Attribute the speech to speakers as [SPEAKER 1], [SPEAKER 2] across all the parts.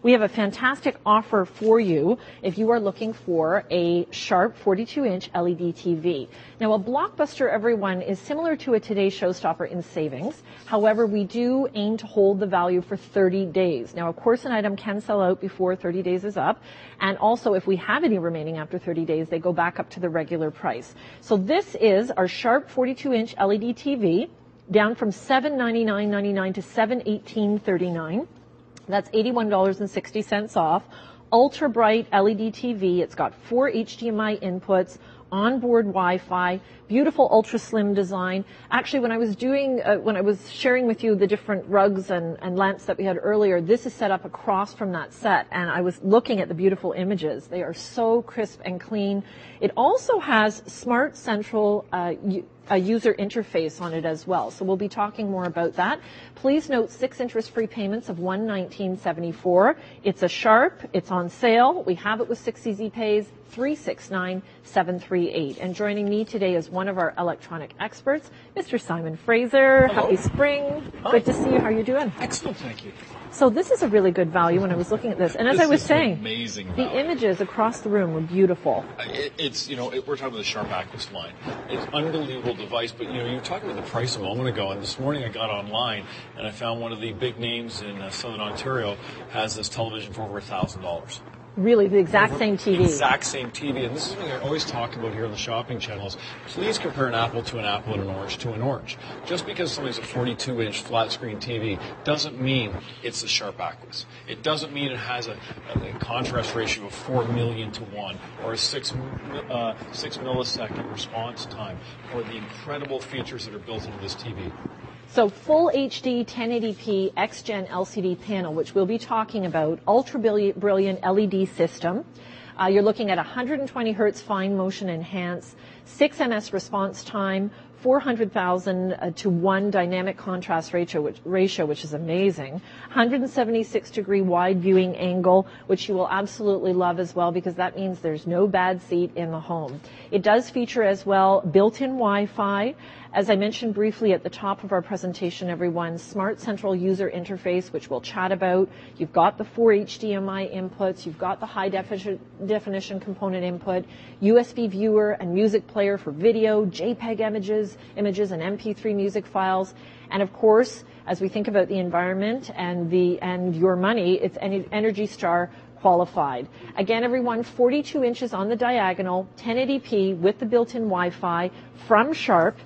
[SPEAKER 1] we have a fantastic offer for you if you are looking for a Sharp 42-inch LED TV. Now, a Blockbuster, everyone, is similar to a Today Showstopper in savings. However, we do aim to hold the value for 30 days. Now, of course, an item can sell out before 30 days is up. And also, if we have any remaining after 30 days, they go back up to the regular price. So this is our Sharp 42-inch LED TV, down from $799.99 to $718.39. That's $81.60 off. Ultra bright LED TV. It's got 4 HDMI inputs, onboard Wi-Fi, beautiful ultra slim design. Actually, when I was sharing with you the different rugs and lamps that we had earlier, this is set up across from that set, and I was looking at the beautiful images. They are so crisp and clean. It also has SmartCentral a user interface on it as well. So we'll be talking more about that. Please note 6 interest-free payments of $119.74. It's a Sharp. It's on sale. We have it with 6 easy pays, $369,738. And joining me today is one of our electronic experts, Mr. Simon Fraser.
[SPEAKER 2] Hello.
[SPEAKER 1] Happy spring.
[SPEAKER 2] Hi.
[SPEAKER 1] Good to see you. How are you doing?
[SPEAKER 2] Excellent, thank you.
[SPEAKER 1] So this is a really good value when I was looking at this. And as I was saying,
[SPEAKER 2] amazing
[SPEAKER 1] the
[SPEAKER 2] value.
[SPEAKER 1] Images across the room were beautiful.
[SPEAKER 2] It's, we're talking about the Sharp Aquos line. It's an unbelievable device, but, you were talking about the price a moment ago, and this morning I got online, and I found one of the big names in Southern Ontario has this television for over $1,000.
[SPEAKER 1] Really, the exact same TV.
[SPEAKER 2] Exact same TV. And this is something I always talk about here on the shopping channels. Please compare an apple to an apple and an orange to an orange. Just because something's a 42-inch flat-screen TV doesn't mean it's a Sharp Aquos. It doesn't mean it has a contrast ratio of 4 million to 1 or a 6 millisecond response time or the incredible features that are built into this TV.
[SPEAKER 1] So full HD 1080p X-Gen LCD panel, which we'll be talking about, ultra brilliant LED system. You're looking at 120 hertz fine motion enhance, 6 ms response time, 400,000 to 1 dynamic contrast ratio, which is amazing. 176 degree wide viewing angle, which you will absolutely love as well, because that means there's no bad seat in the home. It does feature as well built-in Wi-Fi. As I mentioned briefly at the top of our presentation, everyone, SmartCentral user interface, which we'll chat about. You've got the 4 HDMI inputs. You've got the high definition component input, USB viewer and music player for video, JPEG images and MP3 music files. And of course, as we think about the environment and your money, it's Energy Star qualified. Again, everyone, 42 inches on the diagonal, 1080p with the built-in Wi-Fi from Sharp.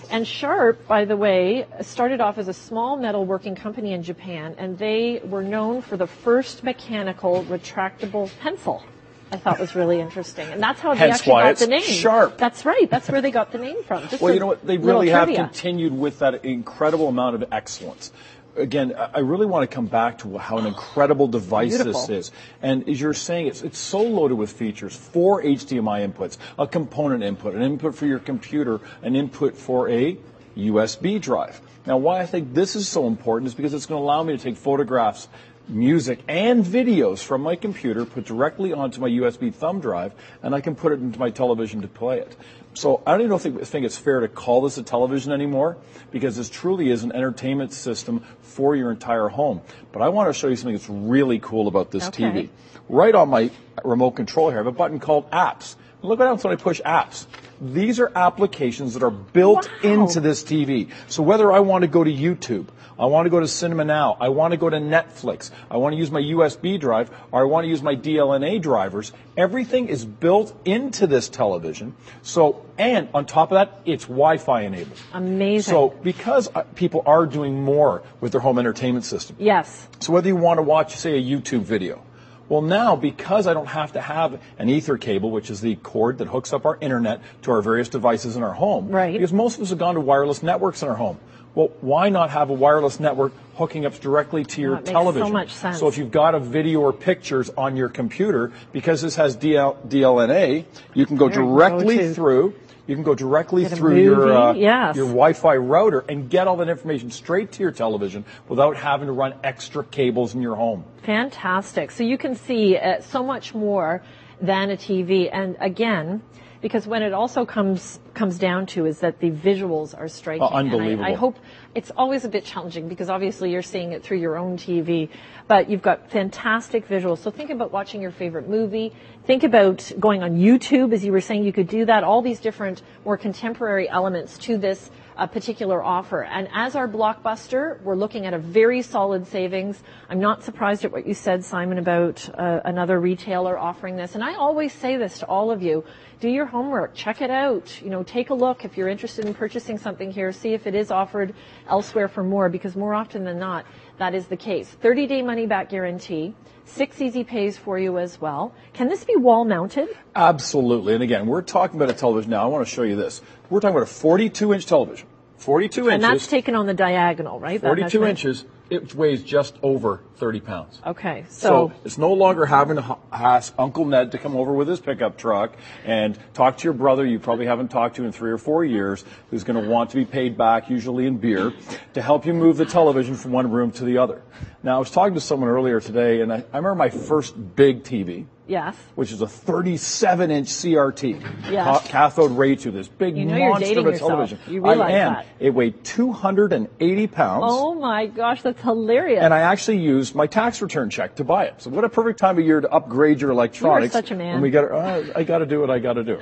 [SPEAKER 1] And Sharp, by the way, started off as a small metalworking company in Japan, and they were known for the first mechanical retractable pencil. I thought was really interesting. And that's how they actually got the name.
[SPEAKER 3] Sharp.
[SPEAKER 1] That's right. That's where they got the name from. Just
[SPEAKER 3] well, you know what? They really have
[SPEAKER 1] trivia.
[SPEAKER 3] continued with that incredible amount of excellence. Again, I really want to come back to how an incredible device this is. And as you're saying, it's so loaded with features. 4 HDMI inputs, a component input, an input for your computer, an input for a USB drive. Now, why I think this is so important is because it's going to allow me to take photographs, music, and videos from my computer, put directly onto my USB thumb drive, and I can put it into my television to play it. So I don't even think it's fair to call this a television anymore, because this truly is an entertainment system for your entire home. But I want to show you something that's really cool about this TV. Right on my remote control here, I have a button called Apps. Look what happens when I push Apps. These are applications that are built into this TV. So whether I want to go to YouTube, I want to go to CinemaNow, I want to go to Netflix, I want to use my USB drive, or I want to use my DLNA drivers, everything is built into this television. So, and on top of that, it's Wi-Fi enabled.
[SPEAKER 1] Amazing.
[SPEAKER 3] So because people are doing more with their home entertainment system.
[SPEAKER 1] Yes.
[SPEAKER 3] So whether you want to watch, say, a YouTube video, well, now, because I don't have to have an ether cable, which is the cord that hooks up our internet to our various devices in our home, because most of us have gone to wireless networks in our home. Well, why not have a wireless network hooking up directly to your television?
[SPEAKER 1] Makes so much sense.
[SPEAKER 3] So if you've got a video or pictures on your computer, because this has DLNA, you can go directly through. You can go directly through your Wi-Fi router and get all that information straight to your television without having to run extra cables in your home.
[SPEAKER 1] Fantastic. So you can see so much more than a TV. And again, because when it also comes down to is that the visuals are striking.
[SPEAKER 3] Unbelievable.
[SPEAKER 1] And I hope it's always a bit challenging because obviously you're seeing it through your own TV, but you've got fantastic visuals. So think about watching your favorite movie. Think about going on YouTube, as you were saying, you could do that. All these different more contemporary elements to this particular offer. And as our blockbuster, we're looking at a very solid savings. I'm not surprised at what you said, Simon, about another retailer offering this. And I always say this to all of you. Do your homework. Check it out. You know, take a look. If you're interested in purchasing something here, see if it is offered elsewhere for more, because more often than not, that is the case. 30-day money-back guarantee. 6 easy pays for you as well. Can this be wall-mounted?
[SPEAKER 3] Absolutely. And again, we're talking about a television now. I want to show you this. We're talking about a 42-inch television. 42 inches.
[SPEAKER 1] And that's taken on the diagonal, right?
[SPEAKER 3] 42 inches. It weighs just over 30 pounds.
[SPEAKER 1] Okay.
[SPEAKER 3] So it's no longer having to ask Uncle Ned to come over with his pickup truck and talk to your brother you probably haven't talked to in 3 or 4 years, who's going to want to be paid back, usually in beer, to help you move the television from one room to the other. Now, I was talking to someone earlier today, and I remember my first big TV.
[SPEAKER 1] Yes.
[SPEAKER 3] Which is a 37-inch CRT.
[SPEAKER 1] Yes.
[SPEAKER 3] Cathode ray tube, this big monster of a television.
[SPEAKER 1] You realize
[SPEAKER 3] I am.
[SPEAKER 1] that.
[SPEAKER 3] It weighed 280 pounds.
[SPEAKER 1] Oh my gosh, that's hilarious.
[SPEAKER 3] And I actually used my tax return check to buy it. So what a perfect time of year to upgrade your electronics.
[SPEAKER 1] You're such a man.
[SPEAKER 3] And we got I got to do what I got to do.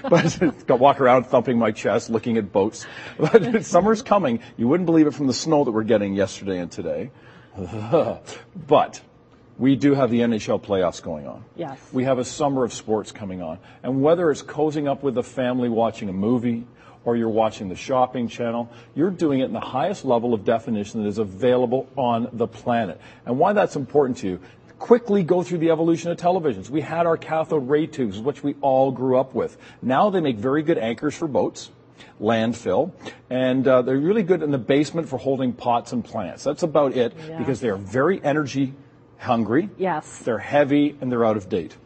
[SPEAKER 3] But walk around thumping my chest, looking at boats. But summer's coming. You wouldn't believe it from the snow that we're getting yesterday and today. But we do have the NHL playoffs going on.
[SPEAKER 1] Yes.
[SPEAKER 3] We have a summer of sports coming on. And whether it's cozying up with the family watching a movie or you're watching the shopping channel, you're doing it in the highest level of definition that is available on the planet. And why that's important to you, quickly go through the evolution of televisions. We had our cathode ray tubes, which we all grew up with. Now they make very good anchors for boats, landfill, and they're really good in the basement for holding pots and plants. That's about it, because they are very energy hungry.
[SPEAKER 1] Yes.
[SPEAKER 3] They're heavy and they're out of date.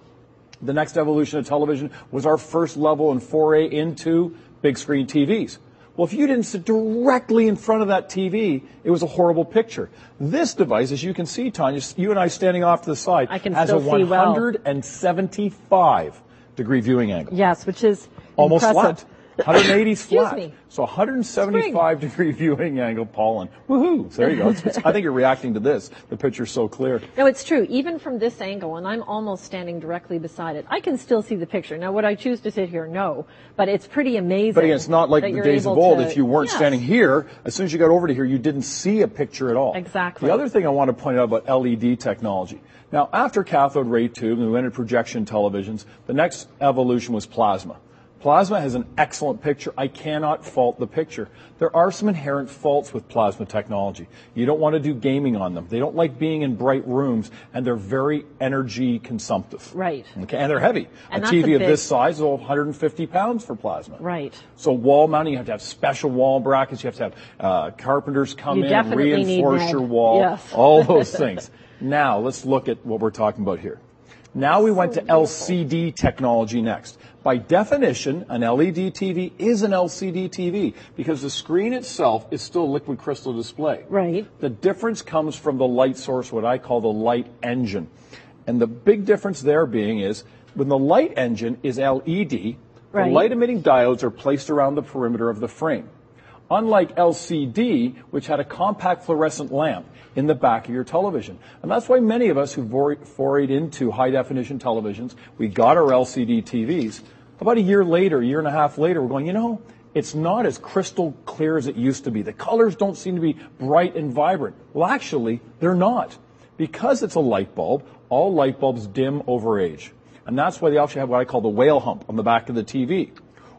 [SPEAKER 3] The next evolution of television was our first level and foray into big screen TVs. Well, if you didn't sit directly in front of that TV, it was a horrible picture. This device, as you can see, Tanya, you and I standing off to the side, has a 175 degree viewing angle.
[SPEAKER 1] Yes, which is
[SPEAKER 3] almost
[SPEAKER 1] impressive.
[SPEAKER 3] flat. 180's flat.
[SPEAKER 1] Me.
[SPEAKER 3] So 175 degree viewing angle, pollen. Woohoo! So there you go. I think you're reacting to this. The picture's so clear.
[SPEAKER 1] No, it's true. Even from this angle, and I'm almost standing directly beside it, I can still see the picture. Now, would I choose to sit here? No. But it's pretty amazing.
[SPEAKER 3] But again, it's not like the days of old. If you weren't standing here, as soon as you got over to here, you didn't see a picture at all.
[SPEAKER 1] Exactly.
[SPEAKER 3] The other thing I want to point out about LED technology. Now, after cathode ray tube and we went into projection televisions, the next evolution was plasma. Plasma has an excellent picture. I cannot fault the picture. There are some inherent faults with plasma technology. You don't want to do gaming on them. They don't like being in bright rooms, and they're very energy consumptive.
[SPEAKER 1] Right.
[SPEAKER 3] Okay, and they're heavy.
[SPEAKER 1] And
[SPEAKER 3] a TV of this size is 150 pounds for plasma.
[SPEAKER 1] Right.
[SPEAKER 3] So wall mounting, you have to have special wall brackets. You have to have carpenters come in, reinforce your wall, all those things. Now, let's look at what we're talking about here. Now we went to LCD technology next. By definition, an LED TV is an LCD TV because the screen itself is still a liquid crystal display.
[SPEAKER 1] Right.
[SPEAKER 3] The difference comes from the light source, what I call the light engine. And the big difference there being is when the light engine is LED, the light emitting diodes are placed around the perimeter of the frame. Unlike LCD, which had a compact fluorescent lamp in the back of your television. And that's why many of us who forayed into high-definition televisions, we got our LCD TVs. About a year later, a year and a half later, we're going, you know, it's not as crystal clear as it used to be. The colors don't seem to be bright and vibrant. Well, actually, they're not. Because it's a light bulb, all light bulbs dim over age. And that's why they actually have what I call the whale hump on the back of the TV.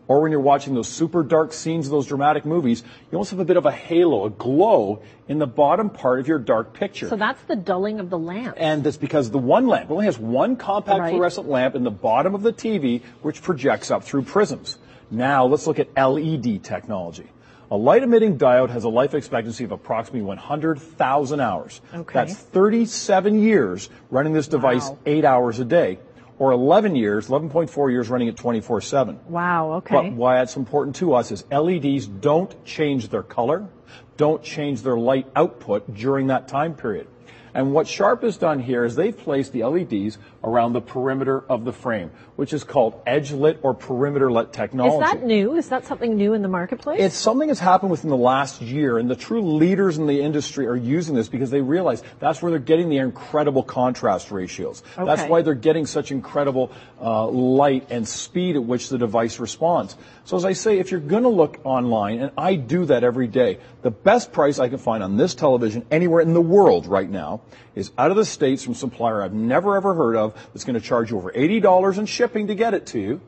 [SPEAKER 3] Or when you're watching those super dark scenes of those dramatic movies, you almost have a bit of a halo, a glow in the bottom part of your dark picture.
[SPEAKER 1] So that's the dulling of the lamp.
[SPEAKER 3] And that's because the one lamp only has one compact fluorescent lamp in the bottom of the TV, which projects up through prisms. Now let's look at LED technology. A light-emitting diode has a life expectancy of approximately 100,000 hours.
[SPEAKER 1] Okay.
[SPEAKER 3] That's 37 years running this device 8 hours a day. Or 11 years, 11.4 years running it 24/7.
[SPEAKER 1] Wow, okay.
[SPEAKER 3] But why that's important to us is LEDs don't change their color, don't change their light output during that time period. And what Sharp has done here is they've placed the LEDs around the perimeter of the frame, which is called edge-lit or perimeter-lit technology.
[SPEAKER 1] Is that new? Is that something new in the marketplace?
[SPEAKER 3] It's something that's happened within the last year, and the true leaders in the industry are using this because they realize that's where they're getting the incredible contrast ratios.
[SPEAKER 1] Okay.
[SPEAKER 3] That's why they're getting such incredible light and speed at which the device responds. So as I say, if you're going to look online, and I do that every day, the best price I can find on this television anywhere in the world right now is out of the States from a supplier I've never ever heard of that's going to charge you over $80 in shipping to get it to you.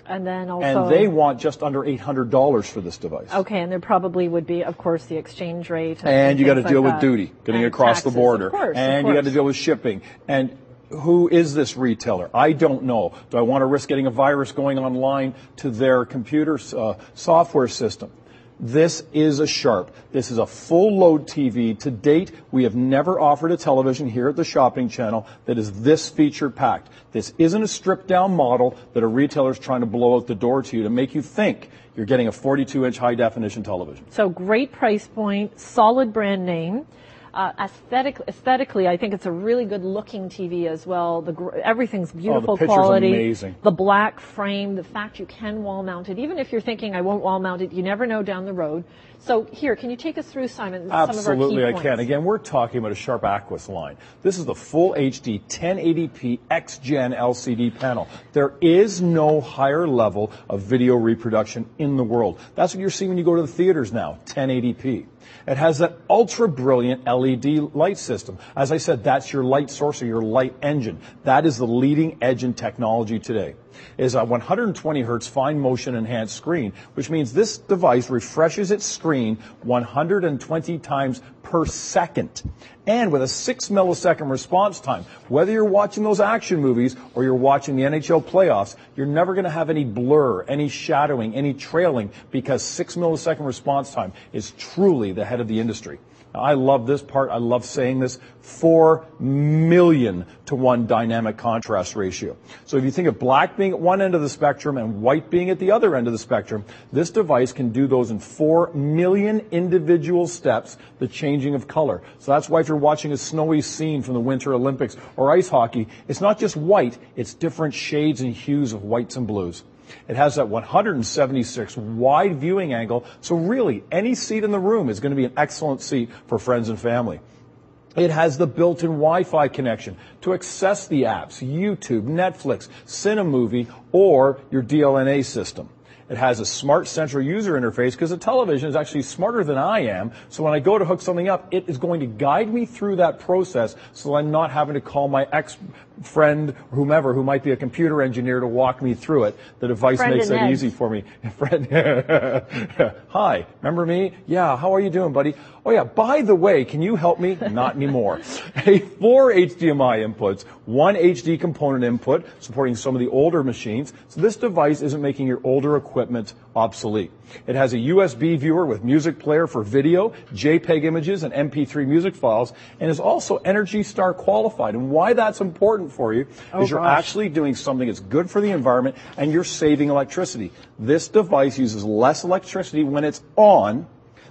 [SPEAKER 1] And then also,
[SPEAKER 3] and they want just under $800 for this device.
[SPEAKER 1] Okay, and there probably would be, of course, the exchange rate.
[SPEAKER 3] And you got to deal
[SPEAKER 1] like
[SPEAKER 3] with duty, getting
[SPEAKER 1] and
[SPEAKER 3] across
[SPEAKER 1] taxes,
[SPEAKER 3] the border.
[SPEAKER 1] Of course,
[SPEAKER 3] and you got to deal with shipping. And who is this retailer? I don't know. Do I want to risk getting a virus going online to their computer software system? This is a Sharp. This is a full load TV. To date, we have never offered a television here at the Shopping Channel that is this feature packed. This isn't a stripped down model that a retailer is trying to blow out the door to you to make you think you're getting a 42-inch high definition television.
[SPEAKER 1] So great price point, solid brand name. Aesthetically, I think it's a really good looking TV as well. Everything's beautiful
[SPEAKER 3] the picture's
[SPEAKER 1] quality.
[SPEAKER 3] Amazing.
[SPEAKER 1] The black frame, the fact you can wall mount it. Even if you're thinking I won't wall mount it, you never know down the road. So here, can you take us through, Simon, some of our key points?
[SPEAKER 3] Absolutely, I can. Again, we're talking about a Sharp Aquos line. This is the full HD 1080p X-Gen LCD panel. There is no higher level of video reproduction in the world. That's what you're seeing when you go to the theaters now, 1080p. It has that ultra-brilliant LED light system. As I said, that's your light source or your light engine. That is the leading edge in technology today. It is a 120 hertz fine motion enhanced screen, which means this device refreshes its screen 120 times per second. And with a 6 millisecond response time, whether you're watching those action movies or you're watching the NHL playoffs, you're never going to have any blur, any shadowing, any trailing, because 6 millisecond response time is truly the head of the industry. Now, I love this part. I love saying this. 4 million to 1 dynamic contrast ratio. So if you think of black being at one end of the spectrum and white being at the other end of the spectrum, this device can do those in 4 million individual steps, the changing of color. So that's why if you're watching a snowy scene from the Winter Olympics or ice hockey, it's not just white, it's different shades and hues of whites and blues. It has that 176 wide viewing angle, so really any seat in the room is going to be an excellent seat for friends and family. It has the built-in Wi-Fi connection to access the apps, YouTube, Netflix, CinemaNow, or your DLNA system. It has a SmartCentral user interface because the television is actually smarter than I am. So when I go to hook something up, it is going to guide me through that process so I'm not having to call my ex-friend or whomever who might be a computer engineer to walk me through it. The device makes it easy for me. Hi, remember me? Yeah, how are you doing, buddy? Oh yeah, by the way, can you help me? Not anymore. 4 HDMI inputs, 1 HD component input, supporting some of the older machines. So this device isn't making your older equipment obsolete. It has a USB viewer with music player for video, JPEG images, and MP3 music files, and is also Energy Star qualified. And why that's important for you is you're actually doing something that's good for the environment and you're saving electricity. This device uses less electricity when it's on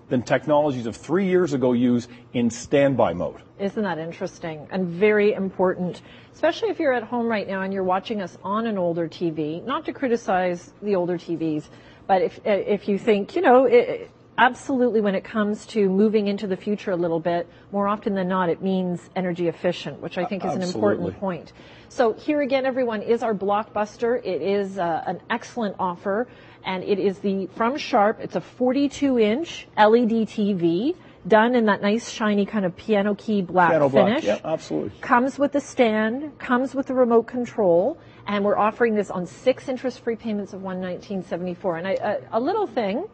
[SPEAKER 3] than technologies of 3 years ago used in standby mode.
[SPEAKER 1] Isn't that interesting and very important, especially if you're at home right now and you're watching us on an older TV, not to criticize the older TVs, but if you think, you know, absolutely when it comes to moving into the future a little bit, more often than not, it means energy efficient, which I think is an important point. So here again, everyone, is our blockbuster. It is an excellent offer, and it is from Sharp. It's a 42-inch LED TV, done in that nice shiny kind of piano key black finish.
[SPEAKER 3] Yeah, absolutely.
[SPEAKER 1] Comes with a stand, comes with a remote control, and we're offering this on 6 interest-free payments of $119.74. And a little thing,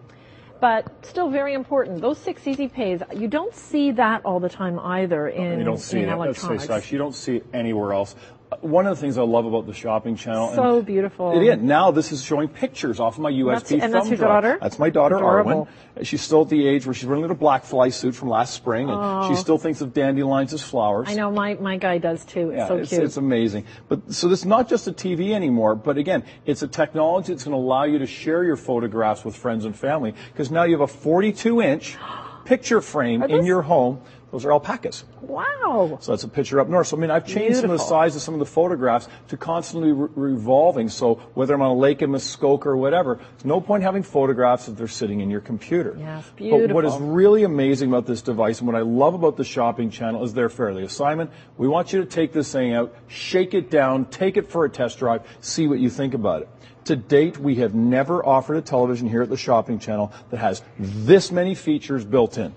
[SPEAKER 1] but still very important. Those 6 easy pays, you don't see that all the time either in electronics.
[SPEAKER 3] You don't see it anywhere else. One of the things I love about the Shopping Channel.
[SPEAKER 1] So beautiful.
[SPEAKER 3] Now this is showing pictures off of my USB thumb drive.
[SPEAKER 1] And that's your daughter?
[SPEAKER 3] That's my daughter,
[SPEAKER 1] Adorable.
[SPEAKER 3] Arwen. She's still at the age where she's wearing a little black fly suit from last spring, and she still thinks of dandelions as flowers.
[SPEAKER 1] I know, my guy does too. It's so cute.
[SPEAKER 3] It's amazing. But so this is not just a TV anymore, but again, it's a technology that's going to allow you to share your photographs with friends and family, because now you have a 42-inch picture frame in your home those are alpacas.
[SPEAKER 1] Wow.
[SPEAKER 3] So that's a picture up north. So, I mean, I've changed some of the
[SPEAKER 1] Beautiful.
[SPEAKER 3] size of some of the photographs to constantly revolving. So whether I'm on a lake in Muskoka or whatever, there's no point having photographs if they're sitting in your computer.
[SPEAKER 1] Yes, beautiful.
[SPEAKER 3] But what is really amazing about this device and what I love about the shopping channel is they're fairly. Simon, we want you to take this thing out, shake it down, take it for a test drive, see what you think about it. To date, we have never offered a television here at the shopping channel that has this many features built in.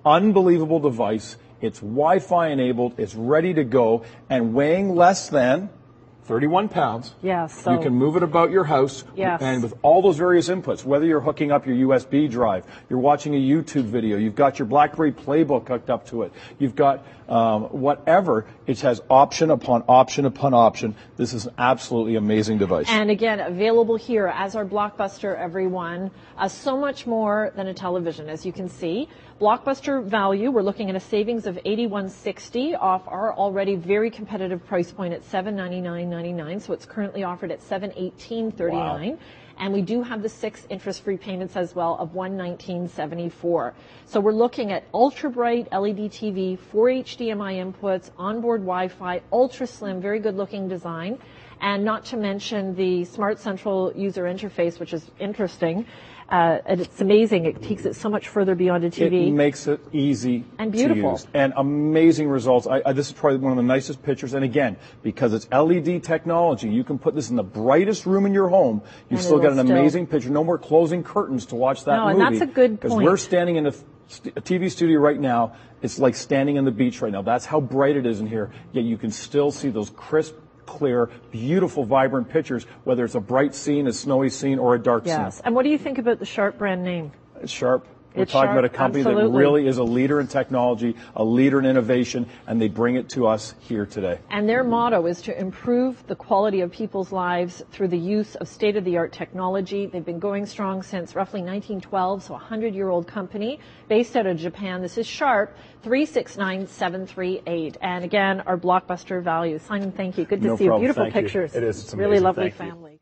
[SPEAKER 3] Unbelievable device. It's Wi-Fi enabled. It's ready to go and weighing less than 31 pounds.
[SPEAKER 1] Yes. So
[SPEAKER 3] You can move it about your house.
[SPEAKER 1] Yes.
[SPEAKER 3] And with all those various inputs, whether you're hooking up your USB drive, you're watching a YouTube video, you've got your BlackBerry Playbook hooked up to it, you've got whatever, it has option upon option upon option. This is an absolutely amazing device.
[SPEAKER 1] And again, available here as our Blockbuster, everyone. So much more than a television, as you can see. Blockbuster value, we're looking at a savings of $81.60 off our already very competitive price point at $799.99. So it's currently offered at $718.39.
[SPEAKER 3] Wow.
[SPEAKER 1] And we do have the 6 interest-free payments as well of $119.74. So we're looking at ultra-bright LED TV, 4 HDMI inputs, onboard Wi-Fi, ultra-slim, very good-looking design, and not to mention the SmartCentral user interface, which is interesting. And it's amazing. It takes it so much further beyond a TV.
[SPEAKER 3] It makes it easy
[SPEAKER 1] and beautiful.
[SPEAKER 3] to use. And amazing results. This is probably one of the nicest pictures. And again, because it's LED technology, you can put this in the brightest room in your home. You've still got an amazing picture. No more closing curtains to watch that movie.
[SPEAKER 1] No, and that's a good point.
[SPEAKER 3] Because we're standing in a TV studio right now. It's like standing on the beach right now. That's how bright it is in here. Yet you can still see those crisp, clear, beautiful, vibrant pictures, whether it's a bright scene, a snowy scene, or a dark scene.
[SPEAKER 1] Yes. And what do you think about the Sharp brand name?
[SPEAKER 3] It's Sharp. We're
[SPEAKER 1] It's
[SPEAKER 3] talking
[SPEAKER 1] Sharp,
[SPEAKER 3] about a company
[SPEAKER 1] absolutely.
[SPEAKER 3] that really is a leader in technology, a leader in innovation, and they bring it to us here today.
[SPEAKER 1] And their motto is to improve the quality of people's lives through the use of state-of-the-art technology. They've been going strong since roughly 1912, so a 100-year-old company based out of Japan. This is Sharp, 369-738. And again, our Blockbuster value. Simon, thank you. Good to
[SPEAKER 3] No
[SPEAKER 1] see you.
[SPEAKER 3] problem.
[SPEAKER 1] Beautiful
[SPEAKER 3] Thank you.
[SPEAKER 1] pictures.
[SPEAKER 3] It is. It's
[SPEAKER 1] really
[SPEAKER 3] amazing.
[SPEAKER 1] lovely
[SPEAKER 3] Thank you.
[SPEAKER 1] family.